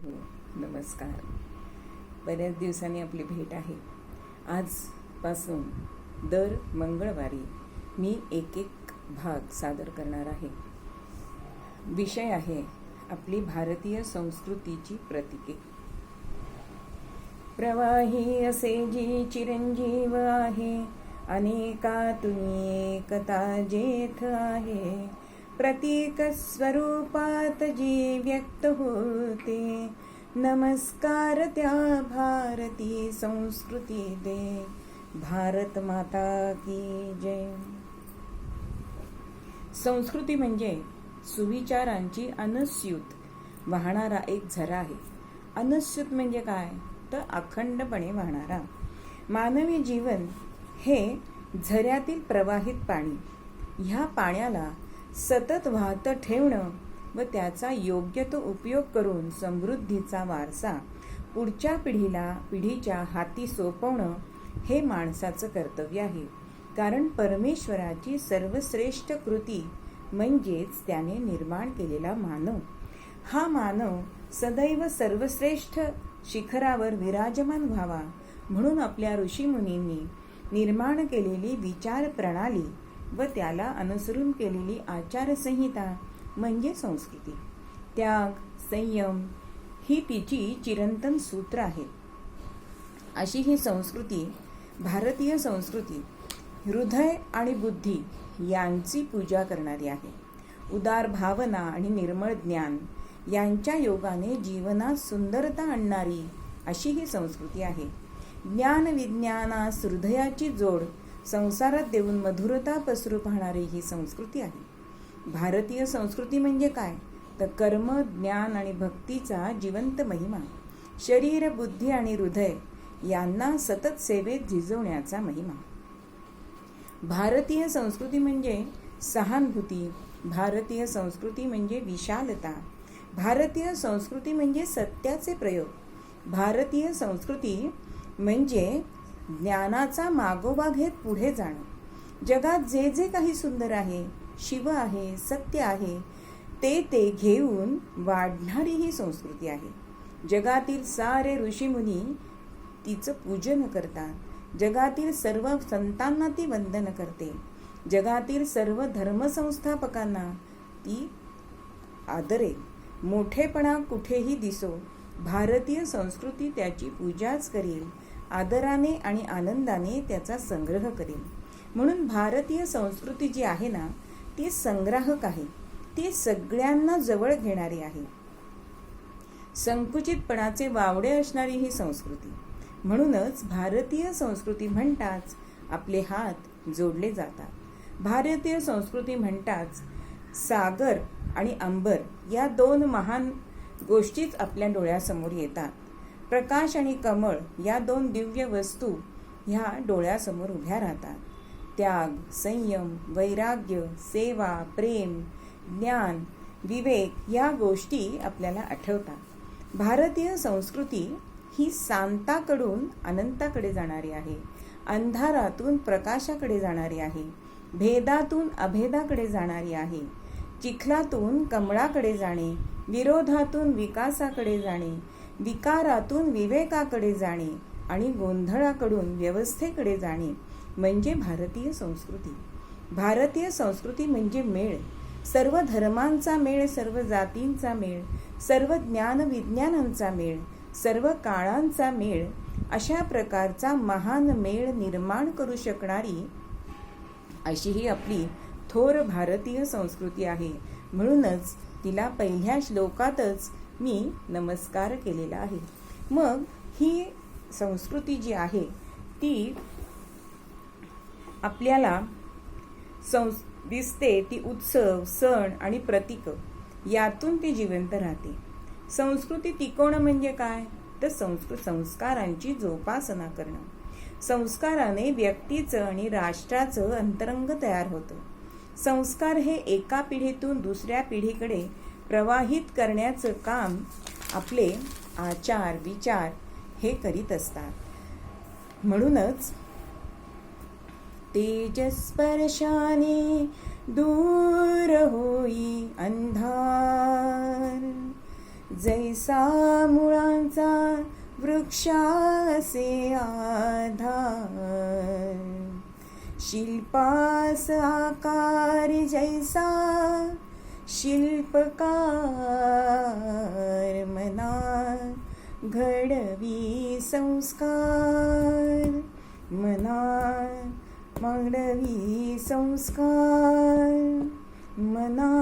हो, नमस्कार. बऱ्याच दिवसांनी आपली भेट आहे. आजपासून दर मंगळवारी मी एक भाग सादर करणार आहे. विषय आहे आपली भारतीय संस्कृतीची प्रतीके. प्रवाही असे जी चिरंजीव आहे, अनेकातून एकता जेथ आहे. प्रतीक स्वरूपात जी व्यक्त होते, नमस्कार त्या भारती संस्कृती दे. भारत माता की जय. संस्कृती म्हणजे सुविचारांची अनस्यूत वाहणारा एक झरा आहे. अनस्यूत म्हणजे काय? तर अखंडपणे वाहणारा. मानवी जीवन हे झऱ्यातील प्रवाहित पाणी. ह्या पाण्याला सतत वाहत ठेवणं व त्याचा योग्य तो उपयोग करून समृद्धीचा वारसा पुढच्या पिढीच्या हाती सोपवणं हे माणसाचं कर्तव्य आहे. कारण परमेश्वराची सर्वश्रेष्ठ कृती म्हणजेच त्याने निर्माण केलेला मानव. हा मानव सदैव सर्वश्रेष्ठ शिखरावर विराजमान व्हावा म्हणून आपल्या ऋषीमुनींनी निर्माण केलेली विचार प्रणाली व त्याला अनुसरून केलेली आचारसंहिता म्हणजे संस्कृती. त्याग, संयम ही तिची चिरंतन सूत्र आहेत. अशी ही संस्कृती, भारतीय संस्कृती, हृदय आणि बुद्धी यांची पूजा करणारी आहे. उदार भावना आणि निर्मळ ज्ञान यांच्या योगाने जीवनात सुंदरता आणणारी अशी ही संस्कृती आहे. ज्ञान विज्ञानास हृदयाची जोड संसारात देऊन मधुरता पसरू पाहणारी ही संस्कृती आहे. भारतीय संस्कृती म्हणजे काय? तर कर्म, ज्ञान आणि भक्तीचा जिवंत महिमा. शरीर, बुद्धी आणि हृदय यांना सतत सेवेत झिजवण्याचा महिमा. भारतीय संस्कृती म्हणजे सहानुभूती. भारतीय संस्कृती म्हणजे विशालता. भारतीय संस्कृती म्हणजे सत्याचे प्रयोग. भारतीय संस्कृती म्हणजे ज्ञानाचा मागोवा घेत पुढे जाणं. जगात जे जे काही सुंदर आहे, शिव आहे, सत्य आहे, ते घेऊन वाढणारी ही संस्कृती आहे. जगातील सारे ऋषीमुनी तिचं पूजन करतात. जगातील सर्व संतांना ती वंदन करते. जगातील सर्व धर्मसंस्थापकांना ती आदरे. मोठेपणा कुठेही दिसो, भारतीय संस्कृती त्याची पूजाच करेल. आदराने आणि आनंदाने त्याचा संग्रह करेल. म्हणून भारतीय संस्कृती जी आहे ना, ती संग्राहक आहे. ती सगळ्यांना जवळ घेणारी आहे. संकुचितपणाचे वावडे असणारी ही संस्कृती. म्हणूनच भारतीय संस्कृती म्हणताच आपले हात जोडले जातात. भारतीय संस्कृती म्हणताच सागर आणि अंबर या दोन महान गोष्टीच आपल्या डोळ्यासमोर येतात. प्रकाश आणि कमळ या दोन दिव्य वस्तू ह्या डोळ्यासमोर उभ्या राहतात. त्याग, संयम, वैराग्य, सेवा, प्रेम, ज्ञान, विवेक या गोष्टी आपल्याला आठवतात. भारतीय संस्कृती ही शांताकडून अनंताकडे जाणारी आहे. अंधारातून प्रकाशाकडे जाणारी आहे. भेदातून अभेदाकडे जाणारी आहे. चिखलातून कमळाकडे जाणे, विरोधातून विकासाकडे जाणे, विकारातून विवेकाकडे जाणे आणि गोंधळाकडून व्यवस्थेकडे जाणे म्हणजे भारतीय संस्कृती. भारतीय संस्कृती म्हणजे मेळ. सर्व धर्मांचा मेळ, सर्व जातींचा मेळ, सर्व ज्ञान विज्ञानांचा मेळ, सर्व काळांचा मेळ, अशा प्रकारचा महान मेळ निर्माण करू शकणारी अशी ही आपली थोर भारतीय संस्कृती आहे. म्हणूनच तिला पहिल्या श्लोकातच मी नमस्कार केलेला आहे. मग ही संस्कृती जी आहे ती आपल्याला दिसते. ती उत्सव, सण आणि प्रतीक यातून ती जिवंत राहते. संस्कृती टिकवणं म्हणजे काय? तर संस्कारांची जोपासना करणं. संस्काराने व्यक्तीचं आणि राष्ट्राचं अंतरंग तयार होतं. संस्कार हे एका पिढीतून दुसऱ्या पिढीकडे प्रवाहित करण्याचं काम आपले आचार, विचार हे करीत असतात. म्हणूनच तेजस्पर्शाने दूर होई अंधार, जैसा मुळांचा वृक्षासे आधार, शिल्पास आकार जैसा शिल्पकार, मना घडवी संस्कार, मना मांडवी संस्कार, मना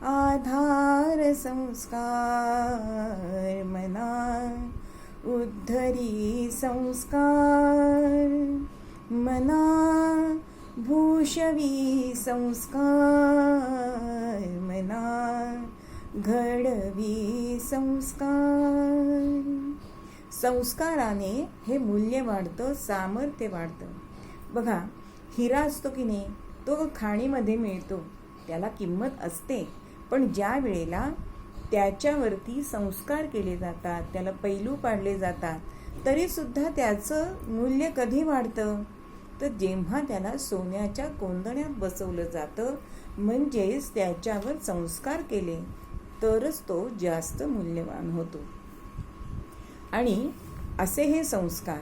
आधार संस्कार, मना उद्धरी संस्कार, मना भूषवी संस्कार, मना घडवी संस्कार. संस्काराने हे मूल्य वाढतं, सामर्थ्य वाढतं. बघा, हिरा असतो की नाही, तो खाणीमध्ये मिळतो, त्याला किंमत असते, पण ज्या वेळेला त्याच्यावरती संस्कार केले जातात, त्याला पैलू पाडले जातात, तरीसुद्धा त्याचं मूल्य कधी वाढतं, तर जेव्हा त्याला सोन्याच्या कोंदण्यात बसवलं जातं, म्हणजेच त्याच्यावर संस्कार केले, तरच तो जास्त मूल्यवान होतो. आणि असे हे संस्कार,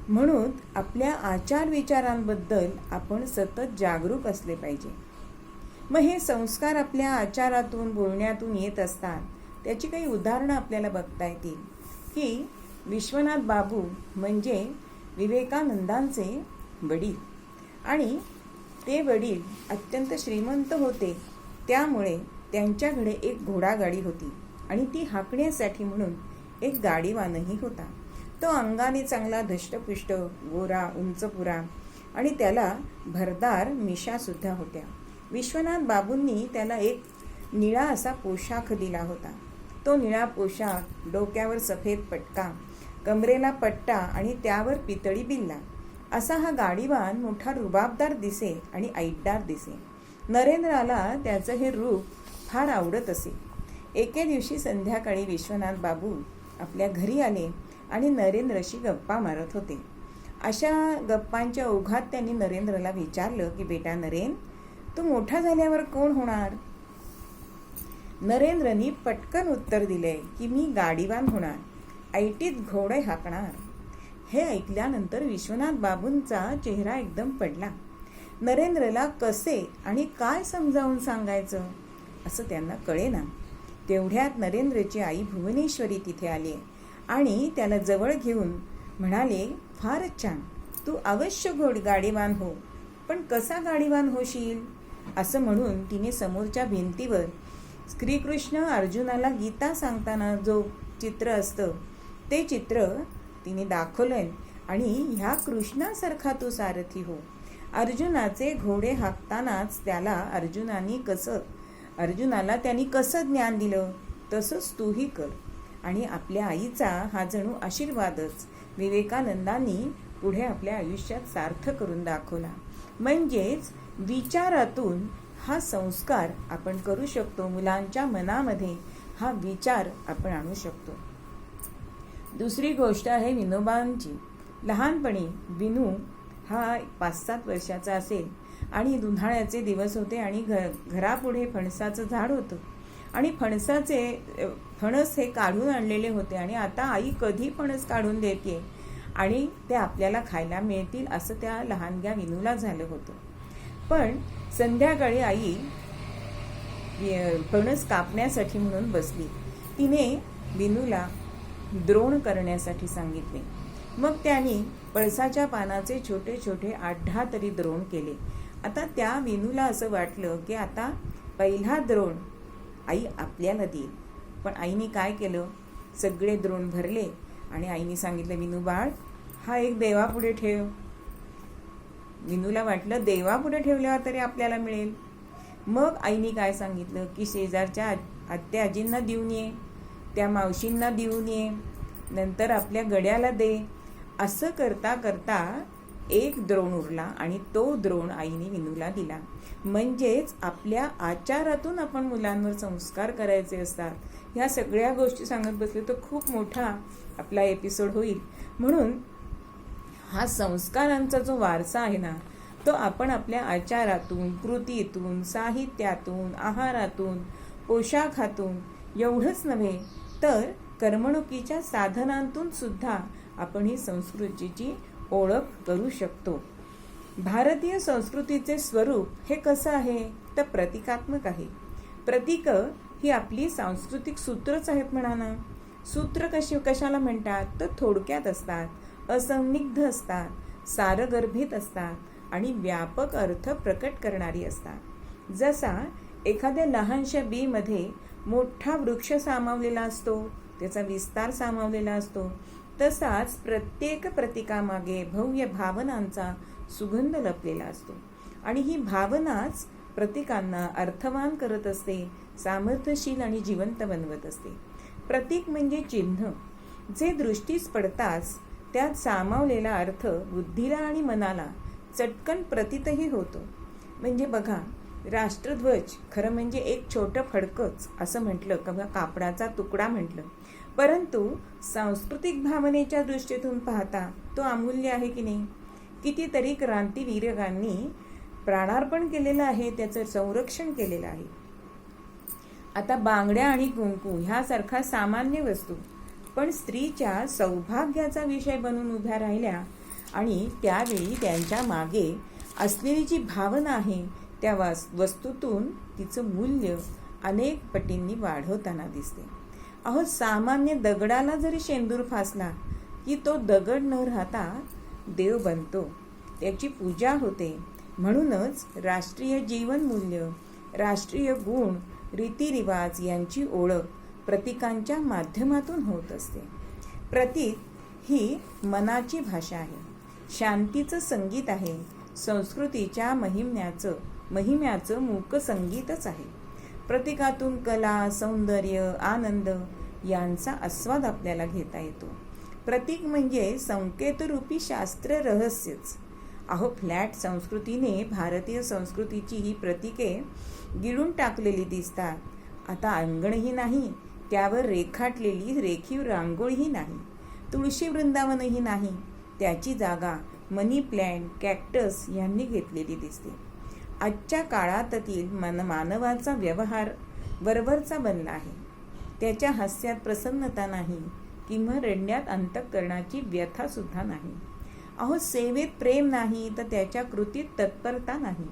म्हणून आपल्या आचार विचारांबद्दल आपण सतत जागरूक असले पाहिजे. मग हे संस्कार आपल्या आचारातून, बोलण्यातून येत असतात. त्याची काही उदाहरणं आपल्याला बघता येतील की विश्वनाथ बाबू म्हणजे विवेकानंदांचे वडील, आणि ते वडील अत्यंत श्रीमंत होते, त्यामुळे त्यांच्याकडे एक घोडागाडी होती आणि ती हाकण्यासाठी म्हणून एक गाडीवानही होता. तो अंगाने चांगला धष्टपुष्ट, गोरा, उंचपुरा आणि त्याला भरदार मिशासुद्धा होत्या. विश्वनाथ बाबूंनी त्याला एक निळा असा पोशाख दिला होता. तो निळा पोशाख, डोक्यावर सफेद पटका, कमरेला पट्टा आणि त्यावर पितळी बिल्ला, असा हा गाडीवान मोठा रुबाबदार दिसे आणि ऐटदार दिसे. नरेंद्राला त्याचं हे रूप फार आवडत असे. एके दिवशी संध्याकाळी विश्वनाथ बाबू आपल्या घरी आले आणि नरेंद्रशी गप्पा मारत होते. अशा गप्पांच्या ओघात त्यांनी नरेंद्रला विचारलं की बेटा नरेंद्र, तू मोठा झाल्यावर कोण होणार? नरेंद्रनी पटकन उत्तर दिले की मी गाडीवान होणार, ऐटीत घोडे हाकणार. हे ऐकल्यानंतर विश्वनाथ बाबूंचा चेहरा एकदम पडला. नरेंद्रला कसे आणि काय समजावून सांगायचं असं त्यांना कळेना. तेवढ्यात नरेंद्रची आई भुवनेश्वरी तिथे आली आणि त्याला जवळ घेऊन म्हणाले, फारच छान, तू अवश्य गाडीवान हो, पण कसा गाडीवान होशील? असं म्हणून तिने समोरच्या भिंतीवर श्रीकृष्ण अर्जुनाला गीता सांगताना जो चित्र असतं ते चित्र तिने दाखवलंय आणि ह्या कृष्णासारखा तू सारथी हो. अर्जुनाचे घोडे हाकतानाच अर्जुनाला त्यांनी कसं ज्ञान दिलं, तसंच तूही कर. आणि आपल्या आईचा हा जणू आशीर्वादच विवेकानंदांनी पुढे आपल्या आयुष्यात सार्थ करून दाखवला. म्हणजेच विचारातून हा संस्कार आपण करू शकतो, मुलांच्या मनामध्ये हा विचार आपण आणू शकतो. दुसरी गोष्ट आहे विनोबांची. लहानपणी विनू हा 5-7 वर्षाचा असेल आणि उन्हाळ्याचे दिवस होते आणि घरापुढे फणसाचं झाड होतं आणि फणस हे काढून आणलेले होते आणि आता आई कधी फणस काढून देते आणि ते आपल्याला खायला मिळतील असं त्या लहानग्या विनूला झालं होतं. पण संध्याकाळी आई फणस कापण्यासाठी म्हणून बसली. तिने विनूला द्रोण करण्यासाठी सांगितले. मग त्यांनी पळसाच्या पानाचे छोटे छोटे 8-10 तरी द्रोण केले. आता त्या विनूला असं वाटलं की आता पहिला द्रोण आई आपल्याला देईल. पण आईने काय केलं, सगळे द्रोण भरले आणि आईने सांगितलं, विनू बाळ, हा एक देवापुढे ठेव. विनूला वाटलं देवापुढे ठेवल्यावर तरी आपल्याला मिळेल. मग आईने काय सांगितलं की शेजारच्या आत्या आजींना देऊन ये, त्या मावशींना देऊन ये, नंतर आपल्या गड्याला दे. असं करता करता एक द्रोण उरला आणि तो द्रोण आईने विनूला दिला. म्हणजेच आपल्या आचारातून आपण मुलांवर संस्कार करायचे असतात. ह्या सगळ्या गोष्टी सांगत बसले तर खूप मोठा आपला एपिसोड होईल. म्हणून हा संस्कारांचा जो वारसा आहे ना, तो आपण आपल्या आचारातून, कृतीतून, साहित्यातून, आहारातून, पोशाखातून एवढंच नव्हे तर कर्मणुकीच्या साधनांतून सुद्धा आपण ही संस्कृतीची ओळख करू शकतो. भारतीय संस्कृतीचे स्वरूप हे कसं आहे तर प्रतिकात्मक आहे. प्रतीक ही आपली सांस्कृतिक सूत्रच आहेत म्हणा ना. सूत्र कशाला म्हणतात तर थोडक्यात असतात, असंदिग्ध असतात, सारगर्भित असतात आणि व्यापक अर्थ प्रकट करणारी असतात. जसा एखाद्या लहानशा बीमध्ये मोठा वृक्ष सामावलेला असतो, त्याचा विस्तार सामावलेला असतो, तसाच प्रत्येक प्रतीकामागे भव्य भावनांचा सुगंध लपलेला असतो आणि ही भावनाच प्रतीकांना अर्थवान करत असते, सामर्थ्यशील आणि जिवंत बनवत असते. प्रतीक म्हणजे चिन्ह, जे दृष्टीस पडताच त्यात सामावलेला अर्थ बुद्धीला आणि मनाला चटकन प्रतीतही होतो. म्हणजे बघा, राष्ट्रध्वज खरं म्हणजे एक छोटं फडकच असं म्हटलं किंवा कापडाचा तुकडा म्हटलं, परंतु सांस्कृतिक भावनेच्या दृष्टीतून पाहता तो अमूल्य आहे की नाही. कितीतरी क्रांतीवीरांनी प्राणार्पण केलेलं आहे, त्याचं संरक्षण केलेलं आहे. आता बांगड्या आणि कुंकू ह्यासारखा सामान्य वस्तू पण स्त्रीच्या सौभाग्याचा विषय बनून उभ्या राहिल्या आणि त्यावेळी त्यांच्या मागे असलेली जी भावना आहे त्या वस्तूतून तिचं मूल्य अनेक पटींनी वाढवताना दिसते. अहो, सामान्य दगडाला जरी शेंदूर फासला की तो दगड न राहता देव बनतो, त्याची पूजा होते. म्हणूनच राष्ट्रीय जीवनमूल्य, राष्ट्रीय गुण, रीतिरिवाज यांची ओळख प्रतीकांच्या माध्यमातून होत असते. प्रतीक ही मनाची भाषा आहे, शांतीचं संगीत आहे, संस्कृतीच्या महिम्याचं मूक संगीतच आहे. प्रतीकातून कला, सौंदर्य, आनंद यांचा आस्वाद आपल्याला घेता येतो. प्रतीक म्हणजे संकेतरूपी शास्त्र रहस्यच. अहो, फ्लॅट संस्कृतीने भारतीय संस्कृतीची ही प्रतीके गिळून टाकलेली दिसतात. आता अंगणही नाही, त्यावर रेखाटलेली रेखीव रांगोळीही नाही, तुळशी वृंदावनही नाही. त्याची जागा मनी प्लॅन्ट, कॅक्टस यांनी घेतलेली दिसते. आजच्या काळातील मानवाचा व्यवहार वरवरचा बनला आहे. त्याच्या हास्यात प्रसन्नता नाही किंवा रडण्यात अंतःकरणाची व्यथा सुद्धा नाही. अहो, सेवेत प्रेम नाही तर त्याच्या कृतीत तत्परता नाही.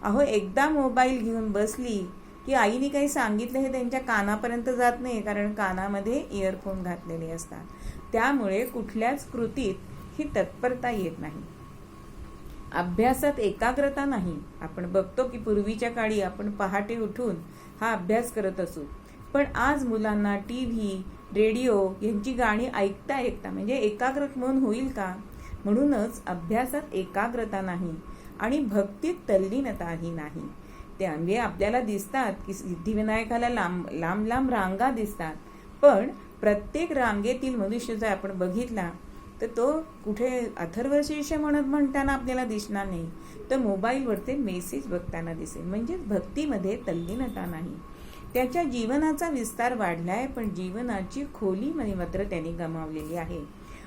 अहो, एकदा मोबाईल घेऊन बसली की आईने काही सांगितलं हे त्यांच्या कानापर्यंत जात नाही, कारण कानामध्ये इयरफोन घातलेले असतात. त्यामुळे कुठल्याच कृतीत ही तत्परता येत नाही. अभ्यासात एकाग्रता नाही. आपण बघतो की पूर्वीच्या काळी आपण पहाटे उठून हा अभ्यास करत असू, पण आज मुलांना टीव्ही, रेडिओ यांची गाणी ऐकता म्हणजे एकाग्र मन होईल का? म्हणूनच अभ्यासात एकाग्रता नाही आणि भक्तीत तल्लीनताही नाही. त्यामुळे आपल्याला दिसतात की सिद्धिविनायकाला लांब रांगा दिसतात, पण प्रत्येक रांगेतील मनुष्य जर आपण बघितला तर तो कुठे अथर्वशीर्ष म्हणताना आपल्याला दिसणार नाही, तर मोबाईलवरती मेसेज बघताना दिसेल. म्हणजेच भक्तीमध्ये तल्लीनता नाही. त्याच्या जीवनाचा विस्तार वाढलाय, पण जीवनाची खोली मात्र त्यांनी गमावलेली आहे.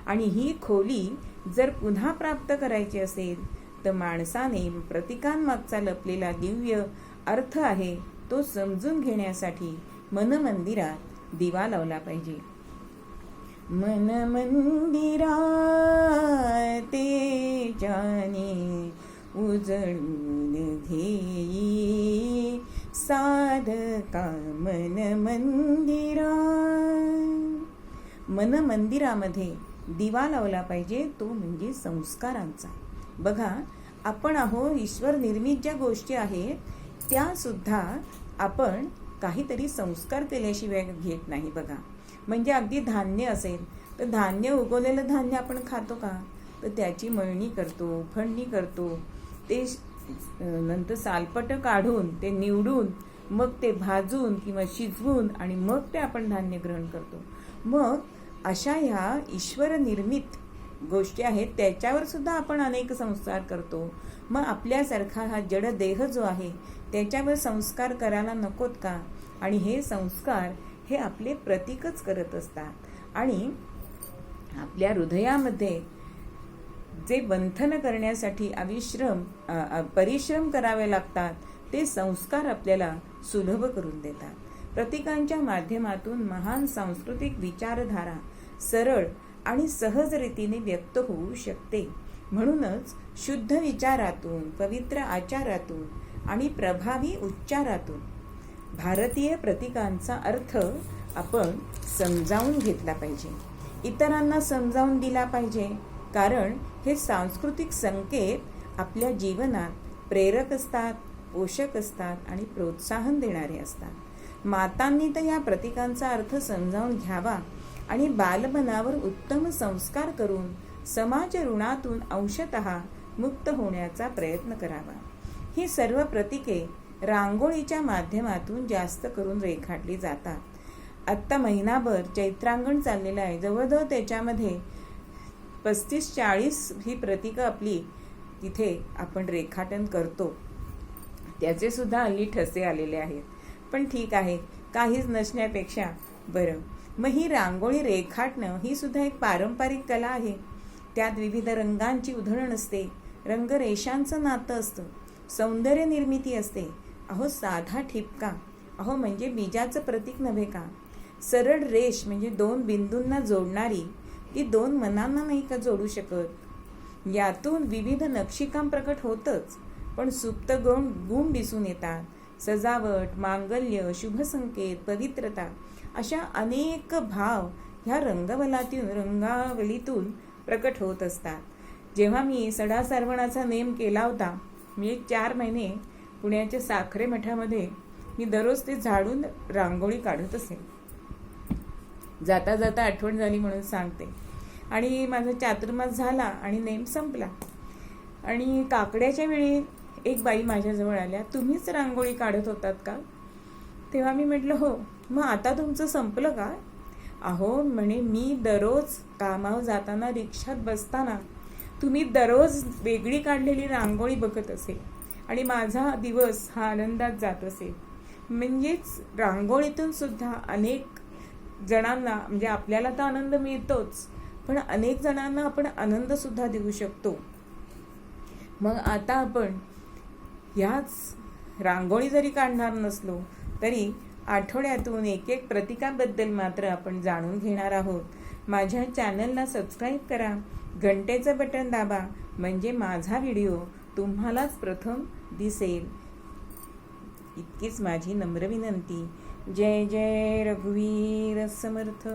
आणि ही खोली जर पुन्हा प्राप्त करायची असेल तर माणसाने प्रतीकांमागचा लपलेला दिव्य अर्थ आहे तो समजून घेण्यासाठी मनमंदिरात दिवा लावला पाहिजे. मन मंदिरा ते जाने उजळून घेई साधका मन मंदिरा. मन मंदिरामध्ये दिवा लावला पाहिजे, तो म्हणजे संस्कारांचा. बघा, आपण ईश्वर निर्मित ज्या गोष्टी आहेत त्या सुद्धा आपण काहीतरी संस्कार केल्याशिवाय घेत नाही. बघा, म्हणजे अगदी धान्य असेल तर धान्य, उगवलेलं धान्य आपण खातो का? तर त्याची मळणी करतो, फळणी करतो, ते नंतर सालपट काढून ते निवडून मग ते भाजून किंवा शिजवून आणि मग ते आपण धान्य ग्रहण करतो. मग अशा ह्या ईश्वर निर्मित गोष्टी आहेत त्याच्यावर सुद्धा आपण अनेक संस्कार करतो. मग आपल्यासारखा हा जड देह जो आहे त्याच्यावर संस्कार करायला नकोत का? आणि हे संस्कार हे आपले प्रतीकच करत असतात. आणि आपल्या हृदयामध्ये जे बंधन करण्यासाठी परिश्रम करावे लागतात ते संस्कार आपल्याला सुलभ करून देतात. प्रतीकांच्या माध्यमातून महान सांस्कृतिक विचारधारा सरळ आणि सहज रीतीने व्यक्त होऊ शकते. म्हणूनच शुद्ध विचारातून, पवित्र आचारातून आणि प्रभावी उच्चारातून भारतीय प्रतीकांचा अर्थ आपण समजावून घेतला पाहिजे, इतरांना समजावून दिला पाहिजे. कारण हे सांस्कृतिक संकेत आपल्या जीवनात प्रेरक असतात, पोषक असतात आणि प्रोत्साहन देणारे असतात. मातांनी तर या प्रतीकांचा अर्थ समजावून घ्यावा आणि बालपणावर उत्तम संस्कार करून समाज ऋणातून अंशतः मुक्त होण्याचा प्रयत्न करावा. ही सर्व प्रतीके रांगोळीच्या माध्यमातून जास्त करून रेखाटली जातात. आत्ता महिनाभर चैत्रांगण चाललेलं आहे. जवळजवळ त्याच्यामध्ये 35-40 ही प्रतीकं आपली तिथे आपण रेखाटन करतो. त्याचे सुद्धा हल्ली ठसे आलेले आहेत. पण ठीक आहे, काहीच नसण्यापेक्षा बरं. मग ही रांगोळी रेखाटणं ही सुद्धा एक पारंपरिक कला आहे. त्यात विविध रंगांची उधळण असते, रंगरेषांचं नातं असतं, सौंदर्य निर्मिती असते. अहो साधा ठिपका म्हणजे बीजाचं प्रतीक नव्हे का? सरळ रेष म्हणजे 2 बिंदूंना जोडणारी ती 2 मनांना नाही का जोडू शकत? यातून विविध नक्षीकाम प्रकट होतच, पण सुप्त गुण दिसून येतात. सजावट, मांगल्य, शुभसंकेत, पवित्रता अशा अनेक भाव ह्या रंगावलीतून प्रकट होत असतात. जेव्हा मी सडा सारवणाचा नेम केला होता, मी 4 महिने पुण्याच्या साखरे मठामध्ये मी दररोज ते झाडून रांगोळी काढत असे. जाता जाता आठवण झाली म्हणून सांगते. आणि माझा चातुर्मास झाला आणि नेम संपला. आणि काकड्याच्या वेळी एक बाई माझ्याजवळ आल्या, तुम्हीच रांगोळी काढत होतात का? तेव्हा मी म्हटलं हो. मग आता तुमचं संपलं का? अहो म्हणे, मी दररोज कामावर जाताना रिक्षात बसताना तुम्ही दररोज वेगळी काढलेली रांगोळी बघत असे आणि माझा दिवस हा आनंदात जात असे. म्हणजेच रांगोळीतून सुद्धा अनेक जणांना, म्हणजे आपल्याला तर आनंद मिळतोच, पण अनेक जणांना आपण आनंद सुद्धा देऊ शकतो. मग आता आपण ह्याच रांगोळी जरी काढणार नसलो तरी आठवड्यातून एक प्रतीकाबद्दल मात्र आपण जाणून घेणार आहोत. माझ्या चॅनलला सबस्क्राईब करा, घंटेचं बटन दाबा, म्हणजे माझा व्हिडिओ तुम्हालाच प्रथम दिसेल. इतकीच माझी नम्र विनंती. जय जय रघुवीर समर्थ.